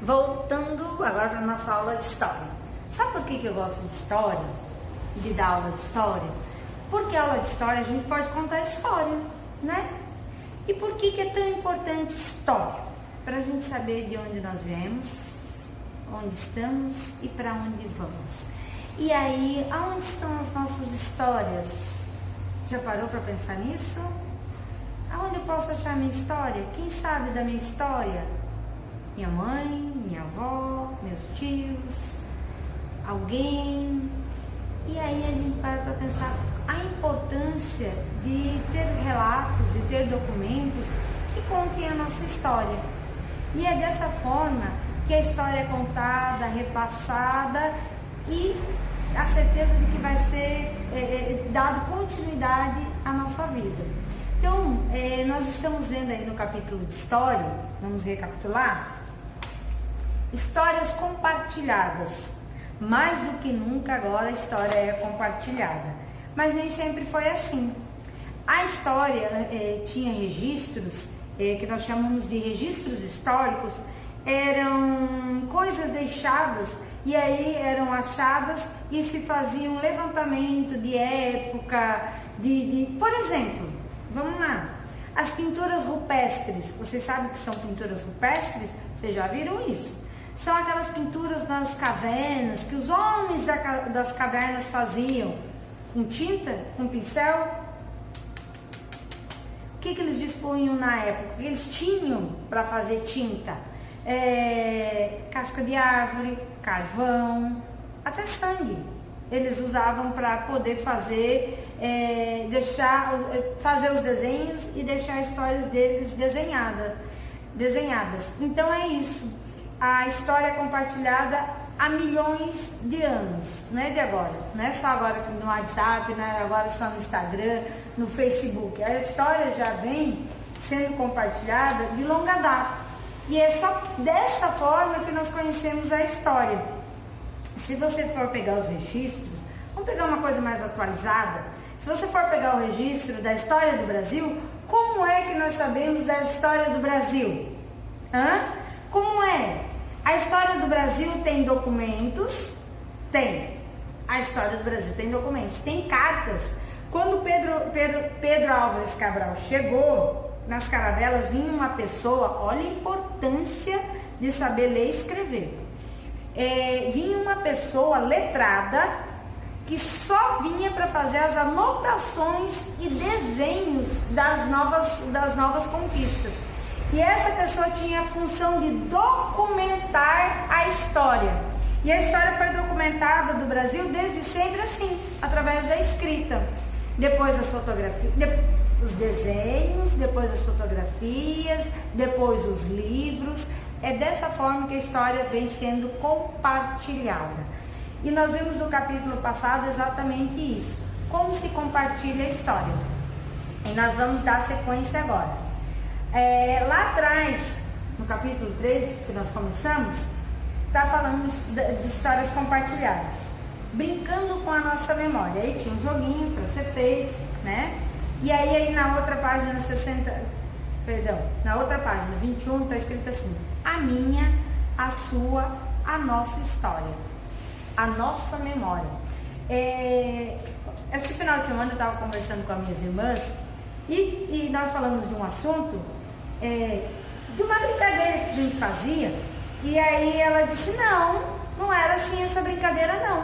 Voltando agora para a nossa aula de história. Sabe por que eu gosto de história? De dar aula de história? Porque a aula de história a gente pode contar história, né? E por que é tão importante história? Para a gente saber de onde nós viemos, onde estamos e para onde vamos. E aí, aonde estão as nossas histórias? Já parou para pensar nisso? Aonde eu posso achar minha história? Quem sabe da minha história? Minha mãe, minha avó, meus tios, alguém. E aí a gente para pensar a importância de ter relatos, de ter documentos que contem a nossa história. E é dessa forma que a história é contada, repassada e a certeza de que vai ser dado continuidade à nossa vida. Então, nós estamos vendo aí no capítulo de história, vamos recapitular, histórias compartilhadas. Mais do que nunca agora a história é compartilhada, mas nem sempre foi assim. A história tinha registros, que nós chamamos de registros históricos, eram coisas deixadas e aí eram achadas e se fazia um levantamento de época, por exemplo, vamos lá, as pinturas rupestres. Vocês sabem o que são pinturas rupestres? Vocês já viram isso? São aquelas pinturas nas cavernas que os homens das cavernas faziam com tinta, com pincel. O que eles dispunham na época? O que eles tinham para fazer tinta? Casca de árvore, carvão, até sangue. Eles usavam para poder fazer os desenhos e deixar as histórias deles desenhadas. Então é isso. A história é compartilhada há milhões de anos, não é de agora, não é só agora no WhatsApp, não é agora só no Instagram, no Facebook. A história já vem sendo compartilhada de longa data e é só dessa forma que nós conhecemos a história. Se você for pegar os registros, vamos pegar uma coisa mais atualizada. Se você for pegar o registro da história do Brasil, como é que nós sabemos da história do Brasil? Como é? A história do Brasil tem documentos? Tem. A história do Brasil tem documentos, tem cartas. Quando Pedro Álvares Cabral chegou, nas caravelas vinha uma pessoa, olha a importância de saber ler e escrever. Vinha uma pessoa letrada que só vinha para fazer as anotações e desenhos das novas conquistas. E essa pessoa tinha a função de documentar a história. E a história foi documentada do Brasil desde sempre assim, através da escrita. Depois as fotografias, os desenhos, depois as fotografias, depois os livros. É dessa forma que a história vem sendo compartilhada. E nós vimos no capítulo passado exatamente isso. Como se compartilha a história. E nós vamos dar sequência agora. Lá atrás, no capítulo 3, que nós começamos, está falando de histórias compartilhadas, brincando com a nossa memória. Aí tinha um joguinho para ser feito, né? E aí na outra página na outra página 21 está escrito assim: a minha, a sua, a nossa história, a nossa memória. Esse final de semana eu estava conversando com as minhas irmãs e nós falamos de um assunto, de uma brincadeira que a gente fazia, e aí ela disse: não era assim essa brincadeira não.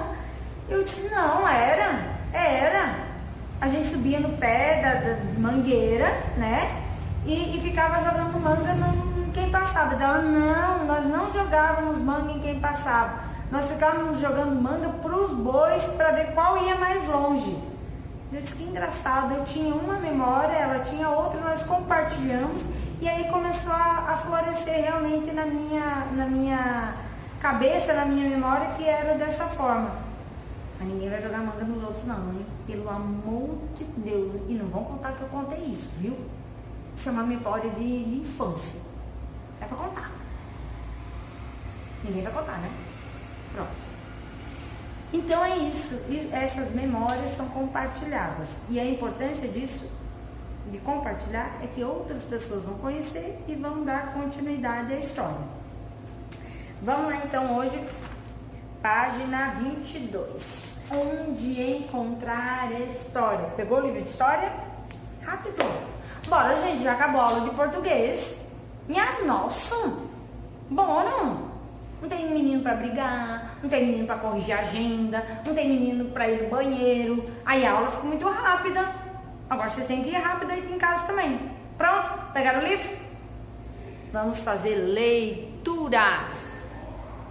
Eu disse: não, era. A gente subia no pé da mangueira, né, e ficava jogando manga em quem passava. Ela: não, nós não jogávamos manga em quem passava, nós ficávamos jogando manga para os bois para ver qual ia mais longe. Eu disse: que engraçado, eu tinha uma memória, ela tinha outra, nós compartilhamos. E aí começou a florescer realmente na minha cabeça, na minha memória, que era dessa forma. Mas ninguém vai jogar manga nos outros não, hein? Pelo amor de Deus. E não vão contar que eu contei isso, viu? Isso é uma memória de infância. É pra contar. Ninguém vai contar, né? Pronto. Então é isso. Essas memórias são compartilhadas. E a importância disso de compartilhar é que outras pessoas vão conhecer e vão dar continuidade à história. Vamos lá então hoje, página 22. Onde encontrar a história? Pegou o livro de história? Rápido! Bora, gente, já acabou a aula de português. Minha nossa! Bora! Não tem menino pra brigar, não tem menino pra corrigir a agenda, não tem menino pra ir no banheiro. Aí a aula fica muito rápida. Agora vocês têm que ir rápido aí em casa também. Pronto? Pegaram o livro? Vamos fazer leitura.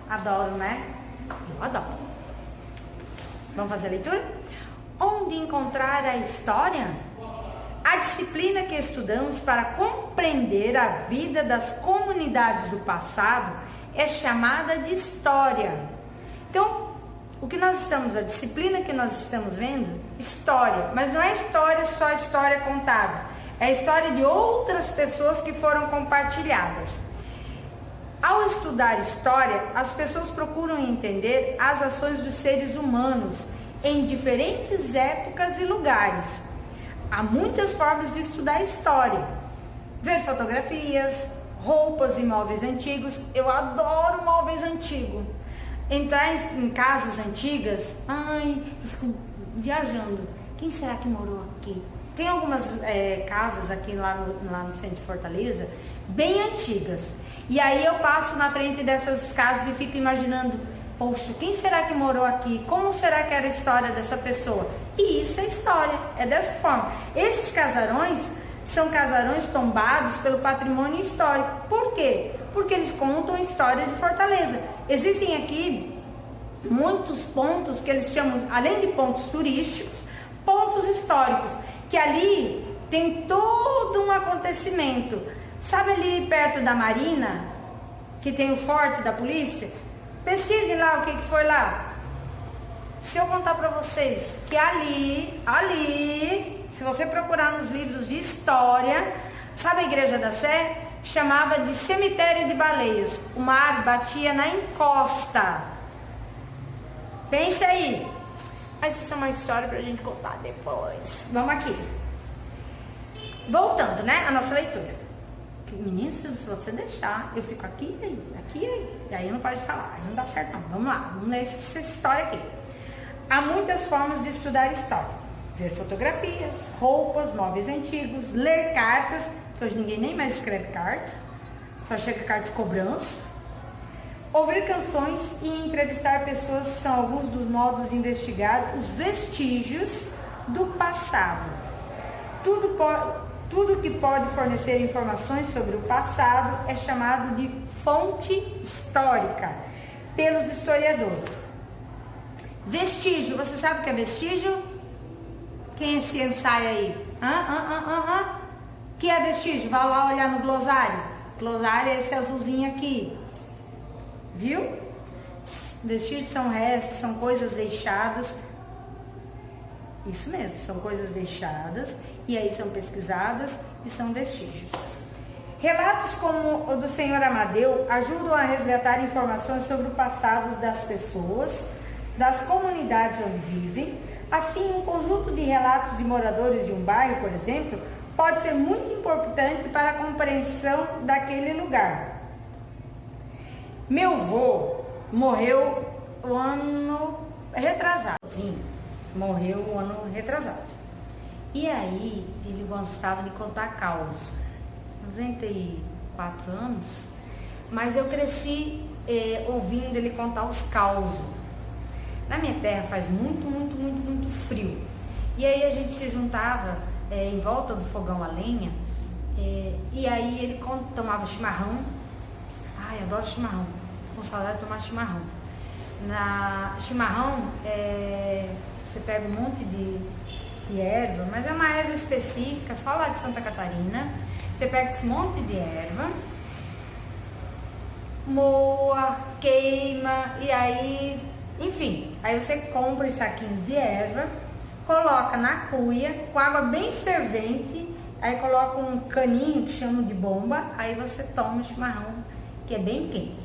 Adoro, né? Eu adoro. Vamos fazer a leitura? Onde encontrar a história? A disciplina que estudamos para compreender a vida das comunidades do passado é chamada de história. Então, a disciplina que nós estamos vendo, história, mas não é história só história contada, é a história de outras pessoas que foram compartilhadas. Ao estudar história, as pessoas procuram entender as ações dos seres humanos em diferentes épocas e lugares. Há muitas formas de estudar história. Ver fotografias, roupas e móveis antigos. Eu adoro móveis antigos. Entrar em casas antigas, eu fico viajando. Quem será que morou aqui? Tem algumas casas aqui lá no centro de Fortaleza, bem antigas. E aí eu passo na frente dessas casas e fico imaginando, poxa, quem será que morou aqui? Como será que era a história dessa pessoa? E isso é história, é dessa forma. Esses casarões são casarões tombados pelo patrimônio histórico. Por quê? Porque eles contam a história de Fortaleza. Existem aqui muitos pontos que eles chamam, além de pontos turísticos, pontos históricos, que ali tem todo um acontecimento. Sabe ali perto da Marina, que tem o forte da polícia? Pesquise lá o que foi lá. Se eu contar para vocês que ali, se você procurar nos livros de história, sabe a Igreja da Sé? Chamava de cemitério de baleias. O mar batia na encosta. Pense aí. Mas isso é uma história pra gente contar depois. Vamos aqui. Voltando, né, a nossa leitura. Menino, se você deixar, eu fico aqui e aí não pode falar, aí não dá certo não. Vamos lá, vamos ler essa história aqui. Há muitas formas de estudar história. Ver fotografias, roupas, móveis antigos, ler cartas, que hoje ninguém nem mais escreve carta, só chega carta de cobrança. Ouvir canções e entrevistar pessoas são alguns dos modos de investigar os vestígios do passado. Tudo que pode fornecer informações sobre o passado é chamado de fonte histórica pelos historiadores. Vestígio, você sabe o que é vestígio? Quem se ensaia aí? O que é vestígio? Vai lá olhar no glossário. Glossário é esse azulzinho aqui. Viu? Vestígios são restos, são coisas deixadas. Isso mesmo, são coisas deixadas e aí são pesquisadas e são vestígios. Relatos como o do Senhor Amadeu ajudam a resgatar informações sobre o passado das pessoas, das comunidades onde vivem. Assim, um conjunto de relatos de moradores de um bairro, por exemplo, pode ser muito importante para a compreensão daquele lugar. Meu avô morreu o ano retrasado. Sim. Morreu o ano retrasado. E aí, ele gostava de contar causos. 94 anos. Mas eu cresci ouvindo ele contar os causos. Na minha terra faz muito frio. E aí a gente se juntava em volta do fogão a lenha. E aí ele tomava chimarrão. Ai, adoro chimarrão. Tô com saudade de tomar chimarrão. Chimarrão você pega um monte de erva, mas é uma erva específica, só lá de Santa Catarina. Você pega esse monte de erva, moa, queima, e aí, enfim, aí você compra os saquinhos de erva, coloca na cuia, com água bem fervente, aí coloca um caninho que chamam de bomba, aí você toma o chimarrão, que é bem quente.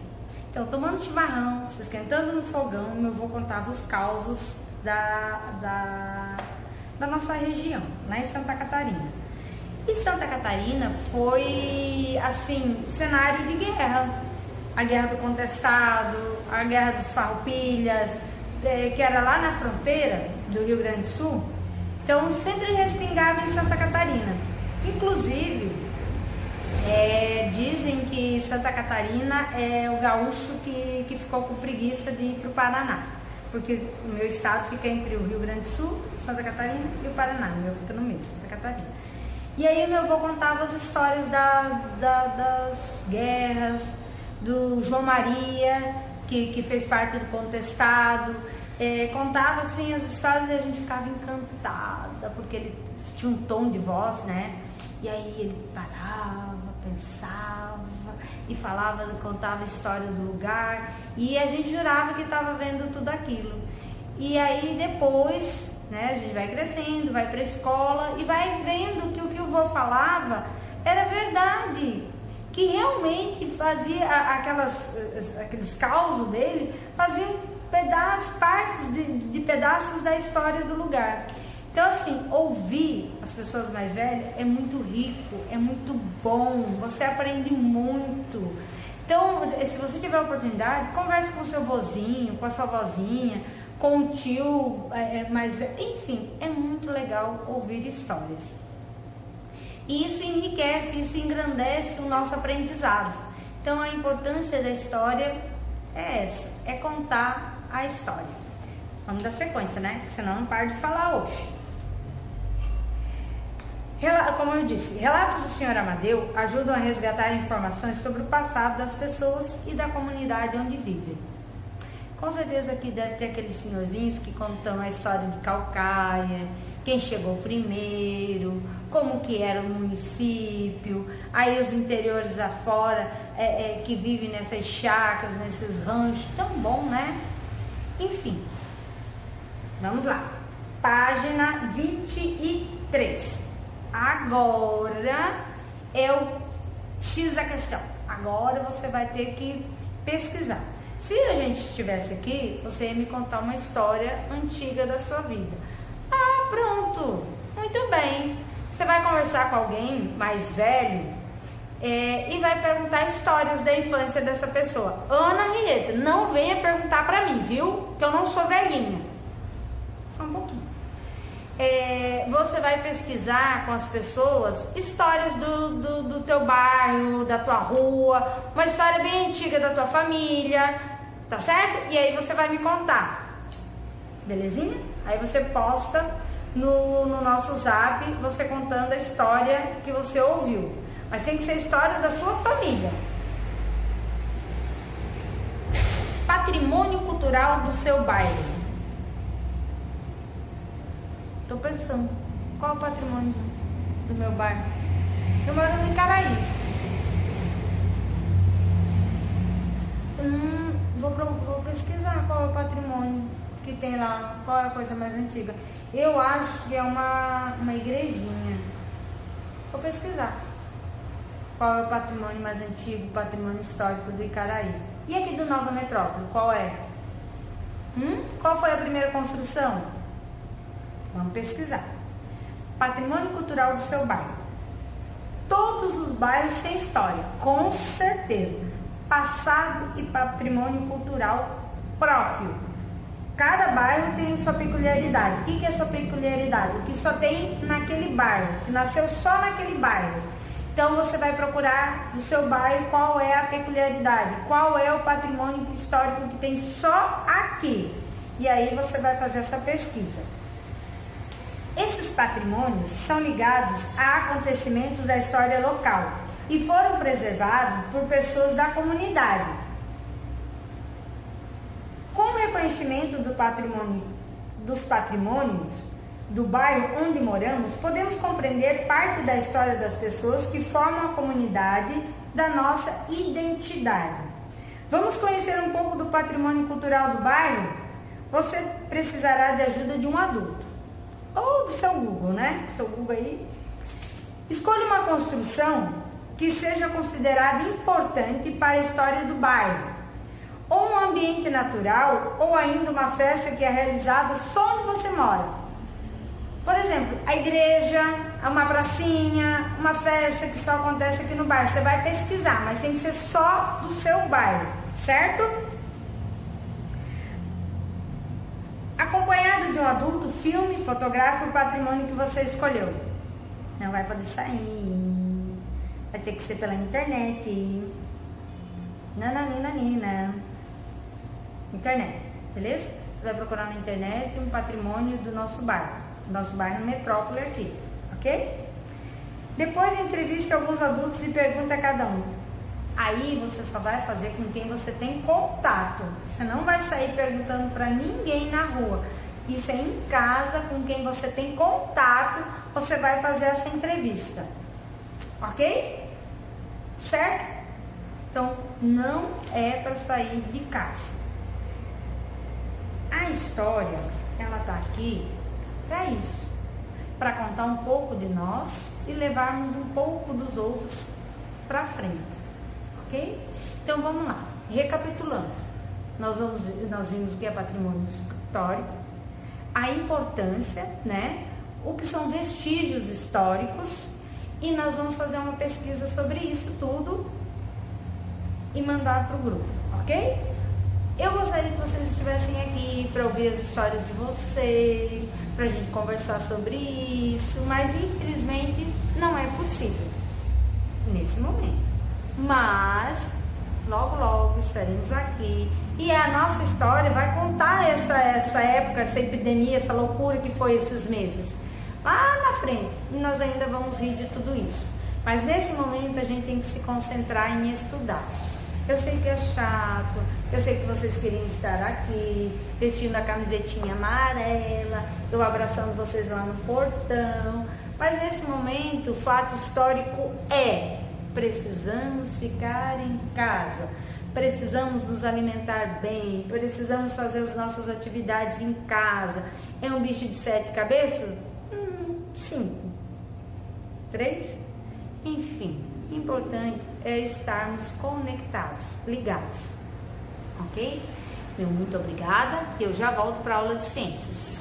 Então, tomando chimarrão, se esquentando no fogão, eu vou contar os causos da nossa região, lá em Santa Catarina. E Santa Catarina foi, assim, cenário de guerra. A Guerra do Contestado, a Guerra dos Farroupilhas, que era lá na fronteira do Rio Grande do Sul. Então, sempre respingava em Santa Catarina. Inclusive, dizem que Santa Catarina é o gaúcho que ficou com preguiça de ir para o Paraná. Porque o meu estado fica entre o Rio Grande do Sul, Santa Catarina e o Paraná. O meu fica no meio, Santa Catarina. E aí meu avô contava as histórias das guerras, do João Maria, que fez parte do Contestado. Contava assim as histórias e a gente ficava encantada, porque ele tinha um tom de voz, né? E aí ele parava, pensava e contava a história do lugar, e a gente jurava que estava vendo tudo aquilo. E aí depois, né, a gente vai crescendo, vai para a escola e vai vendo que o que o vô falava era verdade, que realmente fazia aqueles causos dele, faziam partes de pedaços da história do lugar. Então, assim, ouvir as pessoas mais velhas é muito rico, é muito bom, você aprende muito. Então, se você tiver a oportunidade, converse com o seu vozinho, com a sua vozinha, com o tio mais velho. Enfim, é muito legal ouvir histórias. E isso enriquece, isso engrandece o nosso aprendizado. Então, a importância da história é essa, é contar a história. Vamos dar sequência, né? Senão não paro de falar hoje. Como eu disse, relatos do Sr. Amadeu ajudam a resgatar informações sobre o passado das pessoas e da comunidade onde vivem. Com certeza aqui deve ter aqueles senhorzinhos que contam a história de Calcaia, quem chegou primeiro, como que era o município, aí os interiores afora que vivem nessas chácaras, nesses ranchos, tão bom, né? Enfim, vamos lá, página 23. Agora é o X da questão. Agora você vai ter que pesquisar. Se a gente estivesse aqui, você ia me contar uma história antiga da sua vida. Ah, pronto, muito bem. Você vai conversar com alguém mais velho e vai perguntar histórias da infância dessa pessoa. Ana Rieta, não venha perguntar pra mim, viu? Que eu não sou velhinha. Só um pouquinho. Você vai pesquisar com as pessoas histórias do teu bairro, da tua rua, uma história bem antiga da tua família, tá certo? E aí você vai me contar, belezinha? Aí você posta no nosso zap, você contando a história que você ouviu, mas tem que ser a história da sua família. Patrimônio cultural do seu bairro. Tô pensando, qual é o patrimônio do meu bairro? Eu moro no Icaraí. Vou pesquisar qual é o patrimônio que tem lá, qual é a coisa mais antiga. Eu acho que é uma igrejinha. Vou pesquisar qual é o patrimônio mais antigo, patrimônio histórico do Icaraí. E aqui do Nova Metrópole, qual é? Qual foi a primeira construção? Vamos pesquisar. Patrimônio cultural do seu bairro. Todos os bairros têm história, com certeza. Passado e patrimônio cultural próprio. Cada bairro tem sua peculiaridade. O que é sua peculiaridade? O que só tem naquele bairro, que nasceu só naquele bairro. Então você vai procurar do seu bairro qual é a peculiaridade, qual é o patrimônio histórico que tem só aqui. E aí você vai fazer essa pesquisa. Esses patrimônios são ligados a acontecimentos da história local e foram preservados por pessoas da comunidade. Com o reconhecimento dos patrimônios do bairro onde moramos, podemos compreender parte da história das pessoas que formam a comunidade da nossa identidade. Vamos conhecer um pouco do patrimônio cultural do bairro? Você precisará de ajuda de um adulto. Ou do seu Google, né? Seu Google aí. Escolha uma construção que seja considerada importante para a história do bairro. Ou um ambiente natural, ou ainda uma festa que é realizada só onde você mora. Por exemplo, a igreja, uma pracinha, uma festa que só acontece aqui no bairro. Você vai pesquisar, mas tem que ser só do seu bairro, certo? Acompanhado de um adulto, filme, fotografe o patrimônio que você escolheu. Não vai poder sair, vai ter que ser pela internet. Nananina. Internet, beleza? Você vai procurar na internet um patrimônio do nosso bairro. Nosso bairro Metrópole aqui, ok? Depois entreviste alguns adultos e pergunta a cada um. Aí você só vai fazer com quem você tem contato. Você não vai sair perguntando para ninguém na rua. Isso é em casa, com quem você tem contato, você vai fazer essa entrevista. Ok? Certo? Então, não é para sair de casa. A história, ela tá aqui para isso. Para contar um pouco de nós e levarmos um pouco dos outros para frente. Ok? Então, vamos lá. Recapitulando. Nós vimos o que é patrimônio histórico, a importância, né? O que são vestígios históricos, e nós vamos fazer uma pesquisa sobre isso tudo e mandar para o grupo, ok? Eu gostaria que vocês estivessem aqui para ouvir as histórias de vocês, para a gente conversar sobre isso, mas infelizmente não é possível nesse momento. Mas logo, logo estaremos aqui. E a nossa história vai contar essa época, essa epidemia, essa loucura que foi esses meses. Lá na frente, e nós ainda vamos rir de tudo isso. Mas nesse momento a gente tem que se concentrar em estudar. Eu sei que é chato, eu sei que vocês queriam estar aqui, vestindo a camisetinha amarela, eu abraçando vocês lá no portão. Mas nesse momento, o fato histórico é: precisamos ficar em casa, precisamos nos alimentar bem, precisamos fazer as nossas atividades em casa. É um bicho de 7 cabeças? 5. 3? Enfim, importante é estarmos conectados, ligados. Ok? Meu muito obrigada. Eu já volto para a aula de ciências.